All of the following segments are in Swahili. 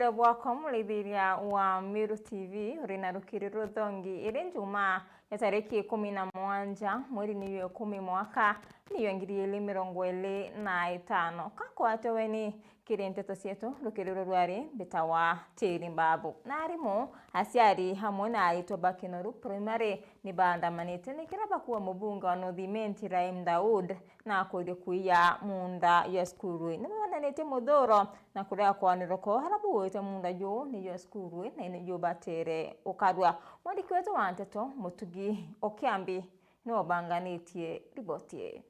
Bwire bwako mulithiria wa Miru TV urina rukiriro thongi iri njuma ya tariki 17 mweri ni 10 mwaka ni 2025 kakwato weni kirinteto cietu rukiriro rwari bitawa tiri mbabu na arimu asiari hamwe na aitwa Bakinoru primary ni bandamanite ni kiraba kuwa mubunga wa North Raim Daud na kuthio kuiya munda ya skuru ni bandanete mudhoro na kurea kwa niroko harabu wete munda jo ni ya skuru na ine jo batere ukadwa mwandiki wetu wa Nteto Mutugi Okiambi ni wabanganitie ribotie.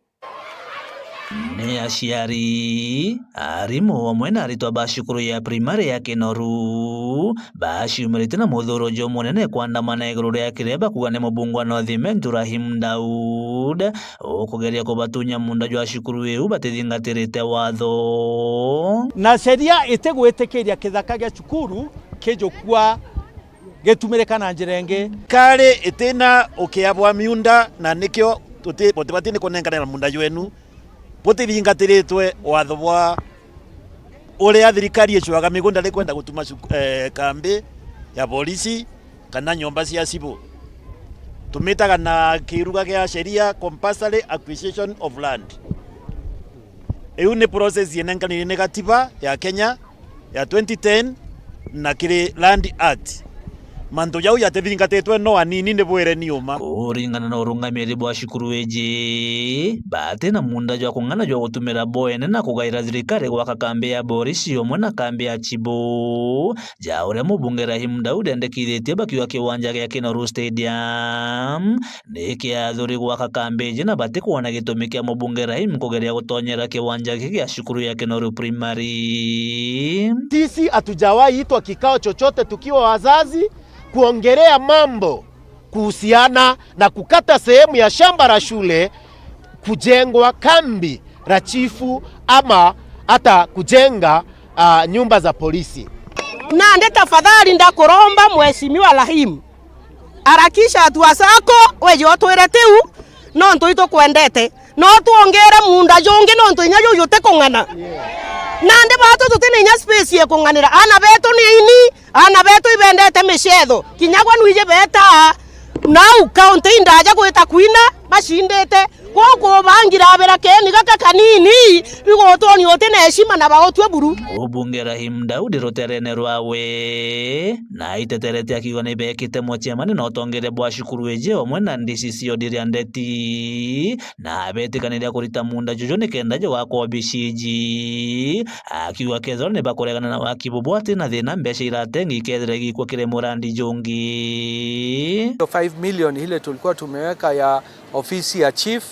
Ni aciari arimu wamwe na aritwa bashukuru ya primary ya Kinoru bashiumirite na muthuro jo munene kwandamana iguru ria kireba kugane mubungu wa North Raim Daud ukugeria kubatunya munda jo ashukuru eu batithingatirite watho na sheria itegwitikiria kithaka gia cukuru kijukua getumireka na njirenge kare itina ukiabwa miunda na nikyo tutibati kunengana munda wenu butithingatirĩtwe watho bwa uria thirikari icwaga migunda ri kwenda gutuma kambi ya polisi kana nyomba cia cibu tumitaga na kiruga gia sheria compulsory acquisition of land. Iyo ni process yenenganire ni gatiba ya Kenya ya 2010 na kiri Land Act. Manto yau yatethingatetwe no anini ni bwire niuma kuringana na urungamiri bwa shukuru eje bate na munda jwa kungana jwa gutumira boene na kugaira thirikari gwaka kambi ya Boris omwe na kambi ya Chibo ja ure mubunge Raim Daud endekithitie bakiwa kiwanja gia Kinoru Stadium nikia thuri gwaka kambi je na bate kuona gitumi kia mubunge Raim kugeria gutonyera kiwanja gia shukuru ya Kinoru primary. Sisi hatujawahi itwa kikao chochote tukiwa wazazi kuongelea mambo kuhusiana na kukata sehemu ya shamba la shule kujengwa kambi la chifu ama hata kujenga nyumba za polisi. Na nde tafadhali ndakuromba mheshimiwa Raim harakisha hatua zako wewe otweretiu no ntoito kwendete no tuongere munda jonge no ntoinya yote kongana nande bato tutininya space ye konganira ana beto nini ana beto ibendete mishetho kinyagwa nuije beta na ukaunti ndaja gwita kwina bashindete koko bangira abera keni gaka kanini bigotoni ote na heshima na bagotwe buru. Ubunge Raim Daud roterene rwawe na iteterete akiwa ni bekite mochemani na otongere bwa shukuru eje omwe na ndicicio ndiria ndeti na betikaniria kurita munda jojo ni kenda jo gakwa bishiji akiwa kezoro ni bakoregana na wakibubwate na thina mbesha iratengi ikedre gikwa kire murandi jongi 5 million ile tulikuwa tumeweka ya ofisi ya chief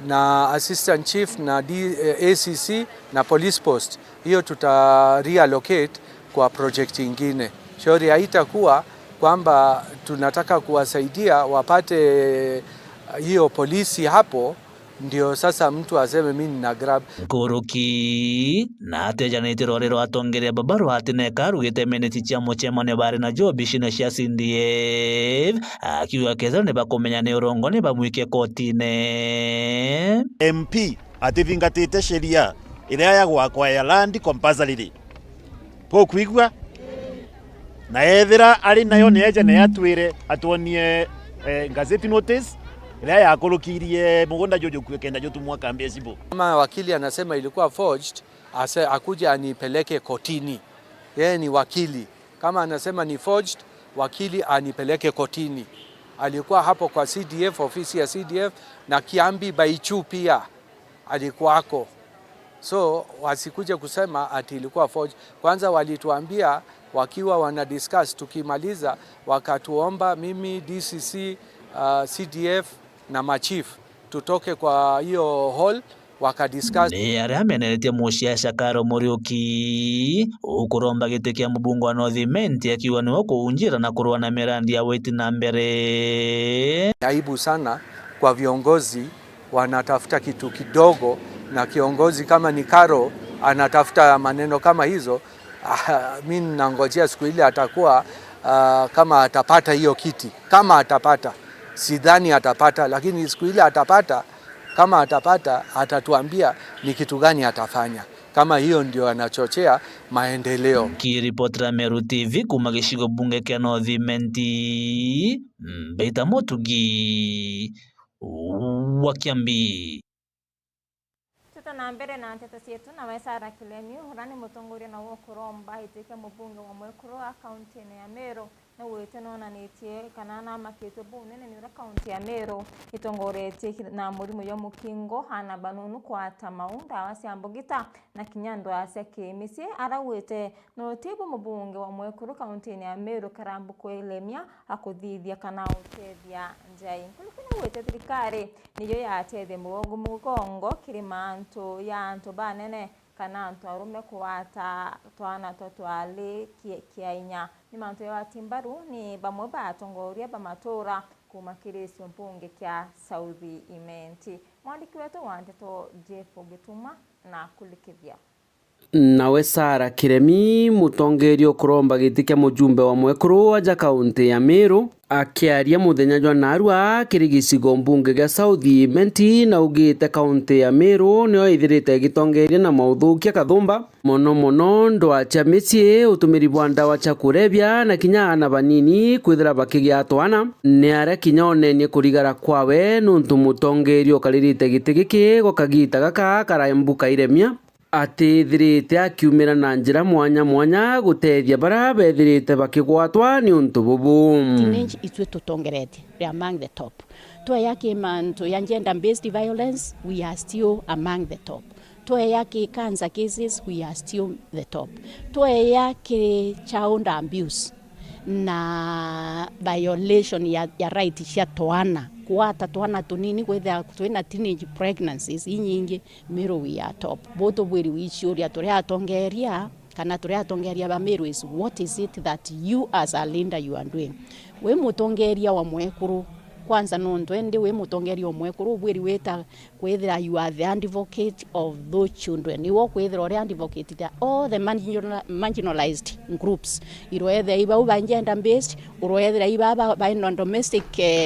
na assistant chief na ACC na police post, hiyo tuta reallocate kwa project ingine. Shauri haitakuwa kwamba tunataka kuwasaidia wapate hiyo polisi hapo ndio sasa mtu aseme mimi na grab kuruki na tejanite rorero atongere babaru atineka rugite meneti cia mochemane bare na jobi shino cia CDF akiwa keza ne bakomenya ne urongo ne bamwike kotine. MP atithingatite sheria iria ya gwakwa ya land compulsory po kwigwa na ethira ari nayo ne eje ne yatwire atuonie gazeti notice iria yakulukirie mugunda jojo kwekenda jotumwa kambi ya Chibo. Kama wakili anasema ilikuwa forged akuja anipeleke kotini. Yeye ni wakili. Kama anasema ni forged, wakili anipeleke kotini. Alikuwa hapo kwa CDF, ofisi ya CDF na Kiambi Baichu pia alikuwako. So wasikuje kusema ati ilikuwa forged. Kwanza walituambia wakiwa wana discuss, tukimaliza wakatuomba mimi DCC, CDF na machief tutoke kwa hiyo hall wakadiscuss. Ni aria ameneretie muciaca Karo Muriuki ukuromba gite kia mubungu wa North akiwa ni kuunjira na kurua na mirandi ya weti na mbere. Aibu sana kwa viongozi wanatafuta kitu kidogo na kiongozi kama ni Karo anatafuta maneno kama hizo. Mimi nangojea siku ile atakuwa kama atapata hiyo kiti, kama atapata. Sidhani atapata, lakini siku ile atapata, kama atapata atatuambia ni kitu gani atafanya. kama hiyo ndio anachochea maendeleo. Kiripotera Meru TV kuma gicigo bunge kia North Mbeita Motugi wa Kiambi. Na mbere na nteto cietu na Sara Kilemi urani mutongoria na wokuromba itike mubunge wa Mwekuru akaunti ya Meru na wete nona nitie kana na makete bunene ni akaunti ya Meru itongoretie na murimu yo mukingo hana banunu kwa tamaunda wasiambogita na kinyando ase kemisie ara wete no tibu mubunge wa Mwekuru kaunti ya Meru karambu kwelemia akuthithia kana utethia njai kulikuna wete thirikari niyo yatethia mugongo kirimantu ya antu banene kana antu arume kuwata twana twale kiainya ni mantu ya timbaru ni bamwe batongoria bamatora kuma kirisio mpunge kya Southi Imenti. Mwandiki wetu wa nteto Jeff Gituma na kulikithia. Nawe Sara Kiremi mutongerio kuromba giti kya mujumbe wa Mwekuru wa kaunti ya Meru akiaria muthenya jwa narua kirigicigo mbunge gya South Imenti na ugite kaunti ya Meru nio ithirite gitongeria na mauthukia kathumba mono ndwacha micie utumiri bwa ndawa cha kurebia na kinya na banini kwithira bakigia twana ni ara kinya onenie kurigara kwawe nuntu mutongerio karirite giti giki gokagita gaka karaimbuka iremia atithirite akiumira na njira mwanya gutethia bara bethirite bakigwatwa ni untu bubu teenage itwe tutongerete among the top to yake manto ya gender based violence we are still among the top to yake cancer cases we are still the top to yake child abuse na violation ya right ya toana kuata twana tunini kwetha twina teenage pregnancies inyingi Meru we are top boto bwiri wichuria turi atongeria kana turi atongeria ba Meru is what is it that you as a leader you are doing we mutongeria wa Mwekuru kwanza no ndwende we mutongeria wa Mwekuru bwiri weta kwethira you are the advocate of those children ni wo kwethira ori advocate that all the marginalized groups iroethe iba uba gender based uroethira iba by domestic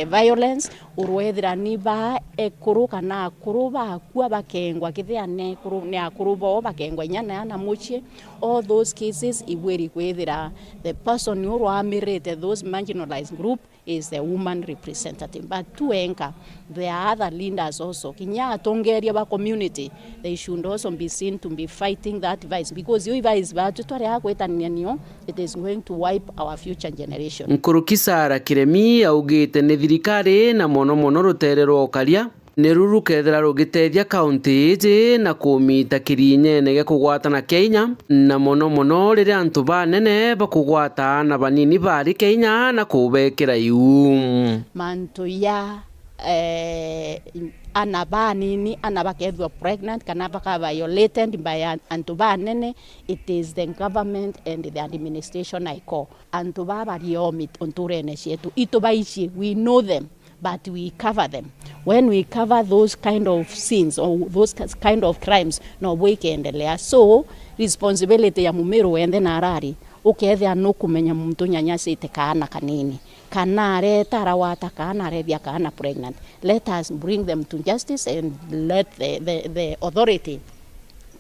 violence uroethira ni ba ekuru kana akuru ba kwa bakengwa kithia ne kuru ne akuru bo bakengwa nyana na muchie all those cases ibwiri kwethira the person who amirete those marginalized group is the woman representative but to enka there are other leaders also kinya tongeria ba community they should also be seen to be fighting that vice because you vice ba tutware akwetania nio it is going to wipe our future generation. Nkuruki Sara Kiremi augite ni thirikari na mono ruterero okaria ni ruru kethira rugitethia kaunti iji na kumita kirinyene gya kugwatana Kenya na mono riria antu banene bakugwata na banini bari Kenya na kubekira iu manto ya anabanini anabakethwa pregnant kana baka violated by antu banene it is the government and the administration I call antu babariomit onturene cietu itubaici we know them but we cover them. When we cover those kind of sins or those kind of crimes, no wikeendelea. So responsibility ya Mumeru wende na arari ukethia no kumenya muntu nyanyasite kana kanini kana areta arawata kana arethia kana pregnant. Let us bring them to justice and let the authority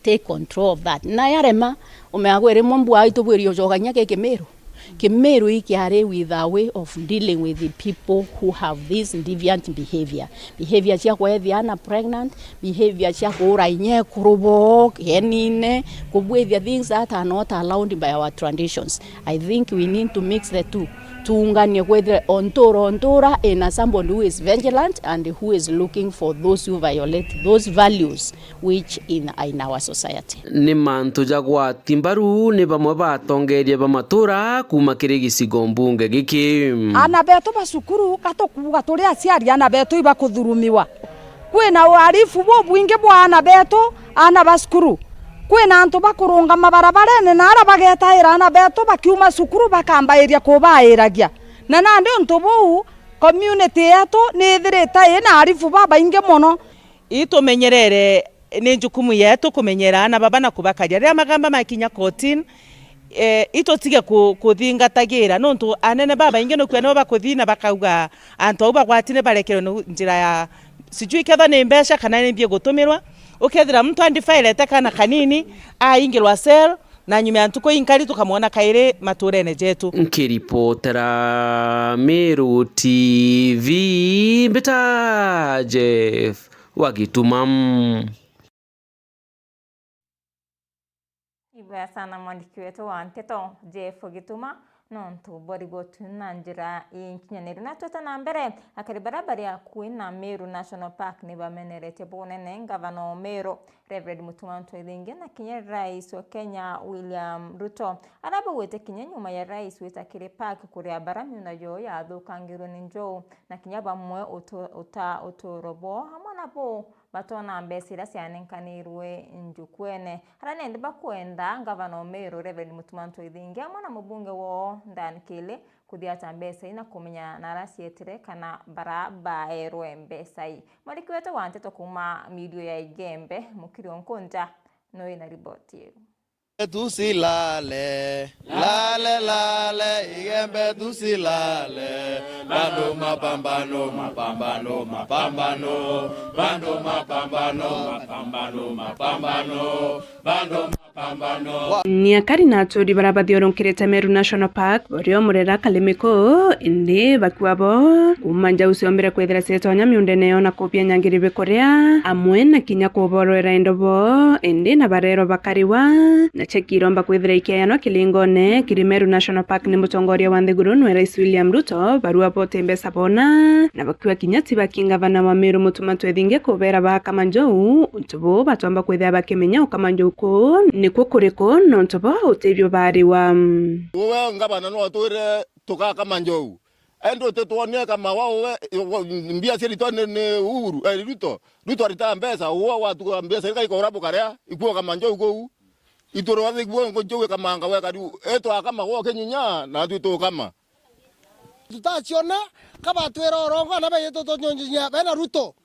take control of that. Na yarema umeagwere mombu aitu bwirio joganya keke Meru. Kimeru ikiare with a way of dealing with the people who have this deviant behavior chia kwethiana pregnant, behavior chia kura inye kurubo yenine kubwethia things that are not allowed by our traditions. I think we need to mix the two tuunganie kwethira ontura in somebody who is vigilant and who is looking for those who violate those values which in our society. Ni mantu jagwa timbaru ni bamwe batongerie bamatura kuma kirigicigo mbunge giki ana beto basukuru katokuga turi aciari ana beto iba kuthurumiwa kwina warifu bo bwinge bwa ana beto ana basukuru kwina antu bakurunga mabarabarene na ara bagetaira ana beto bakiuma sukuru bakambairia kubairagia na nandi untu bu community yetu ni thirita ina arifu baba inge mono itumenyerere ni jukumu yetu kumenyera ana baba na kubakaria ria magamba makinya kotin itotige kuthingatagira nontu anene baba inge no kwena bakuthina bakauga antu au bagwatine barekero njira ya sijui ketha ni mbesha kana ni mbie gutumirwa ukethira mtu andifailete kana kanini aingirwa cell na nyuma ntuko inkari tukamwona kaire maturene jetu. Nkiripotera Meru TV Mbita Jeff Wagitumam. Ibaya sana mwandiki wetu wa Nteto Jeff Gituma nontu borigo tunanjira inkinyaniro natota na mbere akari barabara ya kuina Meru National Park ni bamenerete bonene ngavano Meru Reverend Mutuma Ntwethinge na kinya rais wa Kenya William Ruto arabo wete kinya nyuma ya rais weta kire park kuria barami unayo ya thukangiro ninjo na kinya bamwe utorobo hamona bo batona mbesira cianenkanirwe njukwene harane ndiba kwenda ngavano Meru Reverend Mutuma Ntwethinge amona mubunge wo ndani kile kuthiata mbesa ina kumenya narasietire kana baraba erwembesa i mwandiki wetu wa Nteto kuma midio ya Igembe Mukiri Onkonja no ina ripoti yetu. Tusilale lale lale Igembe tusilale bando mapambano mapambano mapambano bando mapambano mapambano mapambano bando ni akari na turi barabadi oronkirete Meru National Park borio murera kalemeko indi bakwabo kumanja usiombere kwethira setonya miundeneo na kopia nyangiribe korea amwe na kinya kuborera endobo indi na barero bakariwa na chekiromba kwethira ikiano kilingone kiri Meru National Park ni mutongoria wa Nthiguru nwe Rais William Ruto barua pote mbesa bona na bakiwa kinyati bakinga bana wa Meru Mutuma Ntwethinge kubera bakamanjou untubo batomba kwethira bakimenya ukamanjou ko nikuo kuriko nontoba utebyo bari wa wewe ngabana no atwire tukaka manjou endo tetuone kama wao mbia siri tone ne Uhuru Ruto alita mbesa uwa watu ambia serikali kwa rabu karea ikuwa kama njou go itoro wathi gwo njou kama anga we kadu eto kama wo kenyinya na tuto kama tutaciona kaba twero rongo na be yeto tonyinya bena Ruto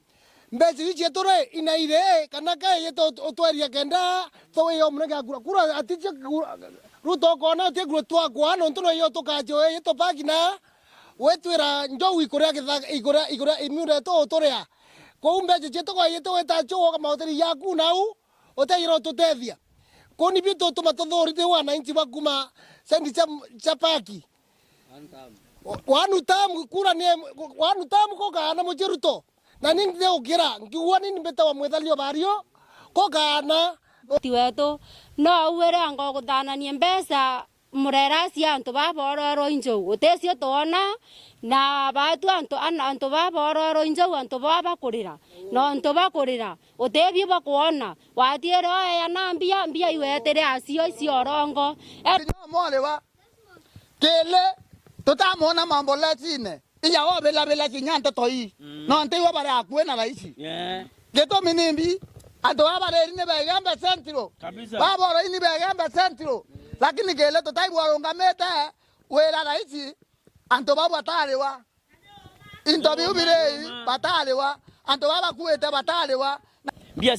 mbezi ichi etore inaire kanaka yeto otweria kenda towe yo mnega kura atiche Ruto kona te gro twa kwa no ntono yo tokajo yeto pagina wetwira njou ikora imure to otorea ko mbezi cheto kwa yeto wetacho kama hoteli yaku nau otayiro totethia ko ni bito to matodori te wana inchi bakuma sendi cha paki wanu tam kura ne wanu tam ko kana mo Ruto na ningi de ukira ngiwa nini beta wa mwethalio bario ko kana ti wetu no uwere ango guthanania mbesa murera cia antu babororo injo utesio tuona na batu antu babororo injo antu bakurira no antu bakurira utebio bakuona watiere ya nambia mbia iwetere acio icio rongo molewa kele tutamona mambo latine iya wa bela kinyanta toi no nte wa bare akwena raisi geto minimbi ado wa bare ni be gamba centro babo ro ni be gamba centro lakini gele to tai bwaronga meta wera raisi anto babo atalewa interview bire batalewa anto baba kueta batalewa mbia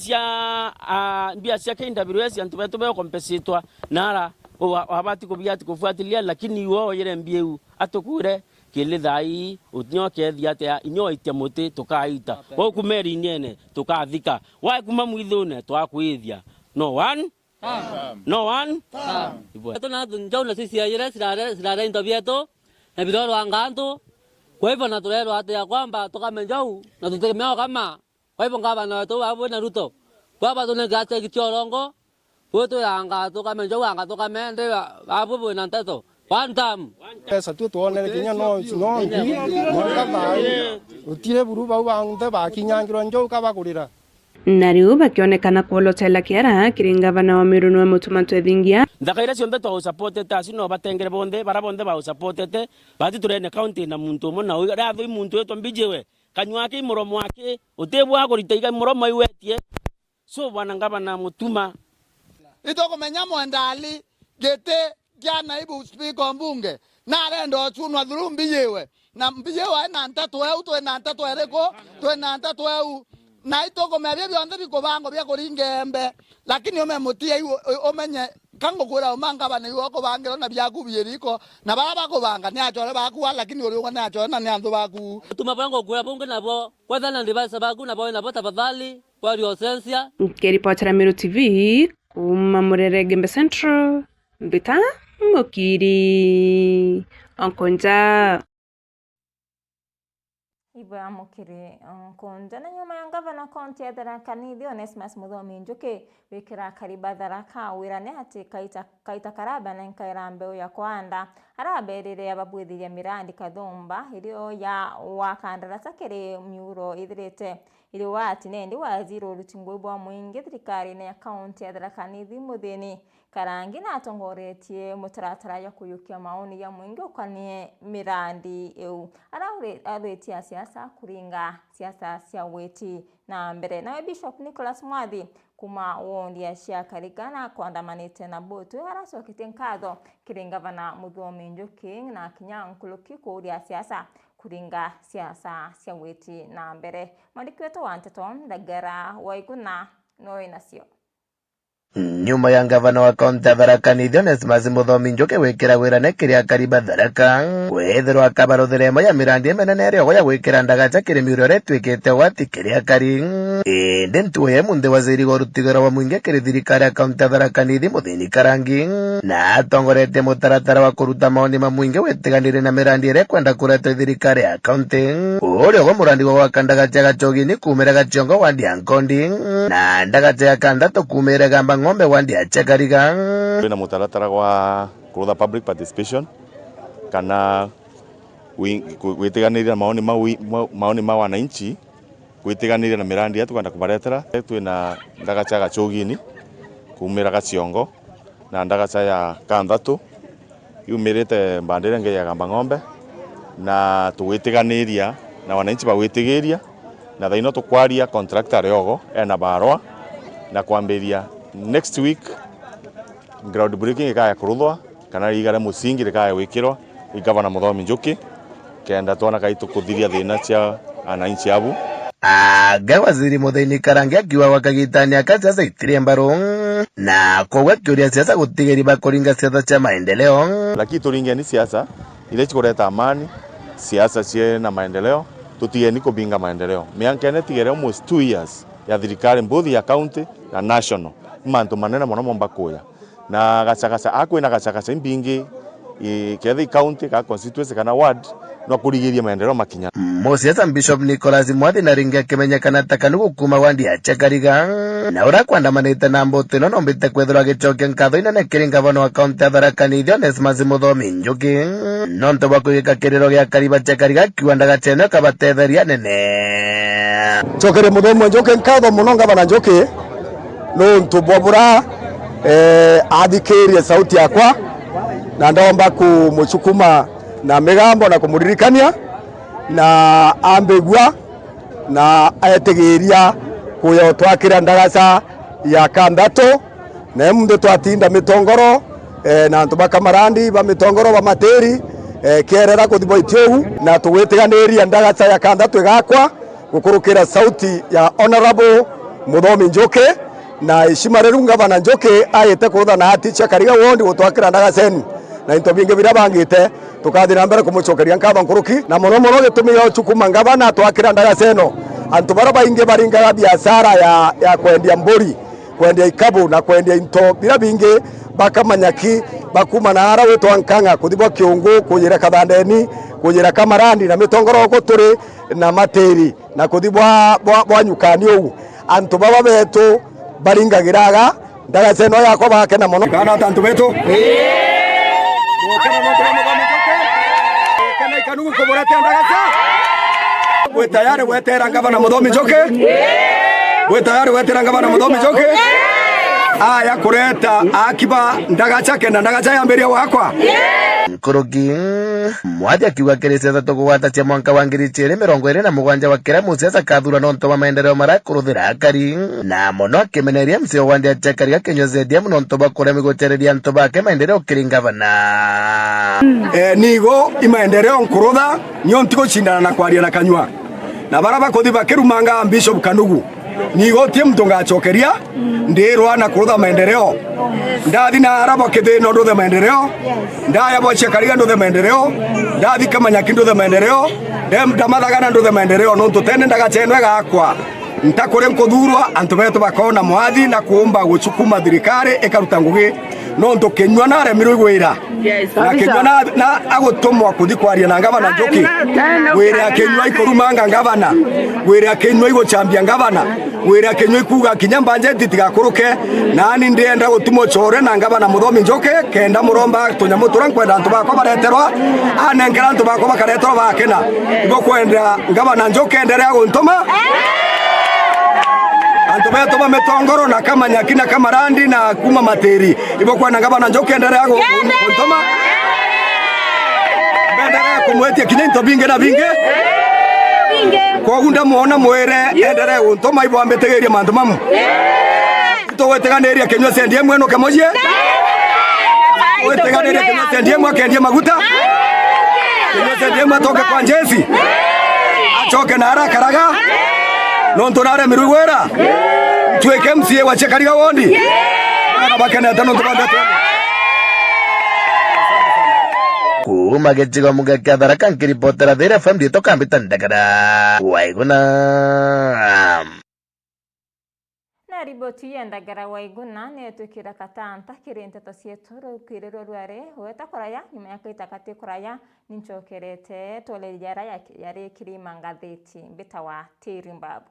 cia interview esi anto beto be kompensatwa nara wabati kubiati kufuatilia lakini wao yere mbieu atokure kile thai utinyoke thiate inyo ite muti tukaita wo kumeri nyene tukathika wa kuma mwithune twakwithia no one eto na njona sisi yere sirare interview na bidoro anganto kwa hivyo na tulero hata ya kwamba tukamenjau na tutegemea kama kwa hivyo ngaba na to abo na Ruto baba tunengate kichorongo wote anga tukamenjau anga tukamende abo na Nteto one time pesa tu tuone kinya no mwaka bai utire buru bau bangte bakinyangiro njou kabagurira nariu bakionekana kuolotela kiara kiringavana wa Meru nwe Mutuma Ntwethinge ndakaira cionde twa support ta sino batengere bonde barabonde ba support te bati turene county na muntu mo na ura thoi muntu eto mbijewe kanywa ki muromo wake utebwa agorita iga muromo iwetie so bwana ngavana Mutuma itoko menyamo ndali gete kia naibu speaker mbunge na rendo chunwa dhuru mbijewe na mbijewe na Nteto eu to na Nteto ereko to na Nteto eu na itoko mebye byonde bikobango bya koringembe lakini omemutie omenye kango kura omanga bana yoko bangero na byakubiyeriko na baba kubanga ni achore bakuwa lakini uri na achore na nyanzo baku tumapango kura bunge nabo kwa dhana ndibasa baku nabo tafadhali wario sensia. Ngiripotera Meru TV kuma Murere Gembe Central Mbita Mukiri Onkonja Iba Mukiri Onkonja na nyuma ya gavana kaunti ya Tharaka Nithi Onesmus Muthomi Njuki wikira kariba Tharaka wirane ati kaita karaba na nkaira mbeu ya kwanda araberere ababwithiria mirandi kathumba irio ya wakandarasa kiri miuro ithirite irio wati nendi waziri urutingwe bwa mwingi thirikari ya kaunti ya Tharaka Nithi Muthini Karangi na atongoretie mutaratara ya kuyukia maoni ya mwingi ukanie mirandi eu arauretia siasa kuringa siasa cia witi na mbere. Nawe Bishop Nicholas Mwathi kuma wondi ya cia Karigana kuandamanite na botu aracokete nkatho kiri gavana Muthomi Njuki na kinya nkuluki kuria siasa kuringa siasa cia witi na mbere. Mwandiki wetu wa Nteto Ndagara Waiguna noe nacio. Nyuma ya gavana wa kaunti ya Tharaka Nithi Onesmus Muthomi Njuki wikira wirane kiria kariba Tharaka kwethirwa kabaruthiria ya mirandi menene rio ya gwikira ndagaca kiri miuro retwikite wati kiria kari indi ntuye munthi waziri wa rutigiro wa mwingi kiri thirikari ya kaunti ya Tharaka Nithi Muthini Karangi na atongoretie mutaratara wa kuruta maoni ma mwingi witiganire na mirandi iria kwenda kuretwo thirikari ya kaunti urio gwa murandi wa gwaka ndagaca Gachogini kumira Gachiongo wandi ya Nkondi na ndagaca ya Kandatu kumira Gamba Ng'ombe wandi ya Chakariga. Na mutaratara wa kurutha public participation kana witiganirira maoni ma wananchi witiganirira na mirandi yetu kwenda kubaretera twina ndagaca Gachogini kumira Gachiongo na ndagaca ya Kandatu yumirite mbandire nge ya Gamba Ng'ombe na tuwitiganiria na wananchi bawitigiria na thaino tukwaria contractor yogo ena barwa na kwambiria next week ground breaking ikaya kuruthwa kana igare musingi ikaya wikirwa igavana Muthomi Njuki kenda twana kaitu kuthiria thina cia ananchi abu waziri Muthini Karangi akiwa wakagitania kazi sasa itirie mbaru na kwa kiuria siasa gutigiri bakuringa siasa cia maendeleo lakini turinge ni siasa ile chikureta amani siasa cie na maendeleo tutigeni kubinga maendeleo miaka ene tigere almost 2 years ya thirikari both ya county na national mantu manene mono momba kuya na gacagaca akwina gacagaca imbingi kethi county ka constituency kana ward no kurigiria maendeleo makinya. Mosiasa Bishop Nicholas Mwathi na ringa kimenyekana takanugu kuma wandi ya Chakariga na ura kwandamanite na mbote no nombite kwethirwa gicokia nkatho inene kiri gavana wa kaunti ya Tharaka Nithi Onesmus Muthomi Njuki nonto bakugika kiriro gia kariba Chakariga kiwa ndagaca eno kabatetheria nene chokere Muthomi Njuki nkatho muno gavana Njuki nonto bwabura athikirie sauti yakwa na ndomba kumuchukuma na migambo na kumuririkania na ambegwa na ayetegeria kuya twakira ndagaca ya Kandatu na mundu twatinda mitongoro na antu bakamarandi ba mitongoro ba materi kerera kuthibwa itiogu na tuwitiganiria ndagaca ya Kandatu igakwa gukurukira sauti ya Honorable Muthomi Njuki na ishimareru gavana Njuki ayete kurutha na ati Chakariga wondi gutwakira ndagaceni na into bingi bira bangite tukathira mbere kumucokeria nkatho nkuruki na muno muno gitumi yo chukuma gavana twakira ndagaceno antu bara baingi baringaga biashara ya kwendia mburi kwendia ikabu na kwendia into bira bingi bakamanyaki bakuma na ara wetwa Nkanga kuthibwa Kiungu kujira Kathandeni kujira Kamarandi na mitongoro guturi na materi na kuthibwa bwa nyukani ugu antu baba betu baringagiraga ndagaceno yakwa bakena muno kana antu betu kanugu kuborete ndagaca we tayari wetera gavana Muthomi Njuki we tayari wetera gavana Muthomi Njuki aya kureta akiba ndagaca kenda ndagaca yambiria wakwa Nkuruki Mwathi akiuga kiri siasa tugwata cia mwanka wa 2027 wa kira musiasa kathura nonto wa maendeleo marakuruthira akari na muno akimeneria msio wandi ya Chakariga kinyozedia muno nto bakura migochereria nto bake maendeleo kiri gavana nigo imaendeleo nkurutha nyo ntiko chindana na kwaria na kanywa na baraba kuthi bakirumanga Bishop Kanugu nigo tie mtu ngachokeria ndirwa na kurutha maendeleo ndathi na araba kithino nduthe maendeleo ndaya bo Chakariga nduthe maendeleo ndathi Kamanyaki nduthe maendeleo ndamadagana nduthe maendeleo no tutene ndagachenwe gakwa ntakore nkuthurwa antu betu bakona mwathi na kuomba gucukuma thirikari ikaruta ngugi no ntu kinywa na remirwo igwira na kinywa na agutumwa kuthi kwaria na ngavana Njoki wira kinywa ikurumanga ngavana wira kinywa iguchambia ngavana wira kinywa ikuga kinya banjeti tigakuruke nani ndienda gutumwo chore na ngavana Muthomi Njoki kenda muromba tunyamu turankwenda antu bakwa bareterwa anengera antu bakwa bakareterwa bakena igo kwenda ngavana Njoki endelea guntuma antu betu bametongoro na kama Nyakina kama Randi na kuma Materi ibo kwa ngavana Njoki endelea guntuma endelea kumwetia kinya into binge na binge kwa gunda muona mwere endelea guntuma ibo ambetegeria mantu mamu tuweteganiria kinywa sendie mweno kamoje weteganiria kinywa sendie mwa kendie maguta kinywa sendie matoke kwa njesi achoke na haraka raga nonto nare mirugwera tweke msie wachekariga wondi bakana tano tubanda kuma gecigo muga kadara kan kiripotera dera fam dito kambitan dagara Waiguna na riboti ya ndagara Waiguna netukira katanta kirente tosieto kirero rware weta koraya nyuma ya kaitakate koraya ninchokerete tole yara yare kirima ngatheti bitawa Tirimbabu.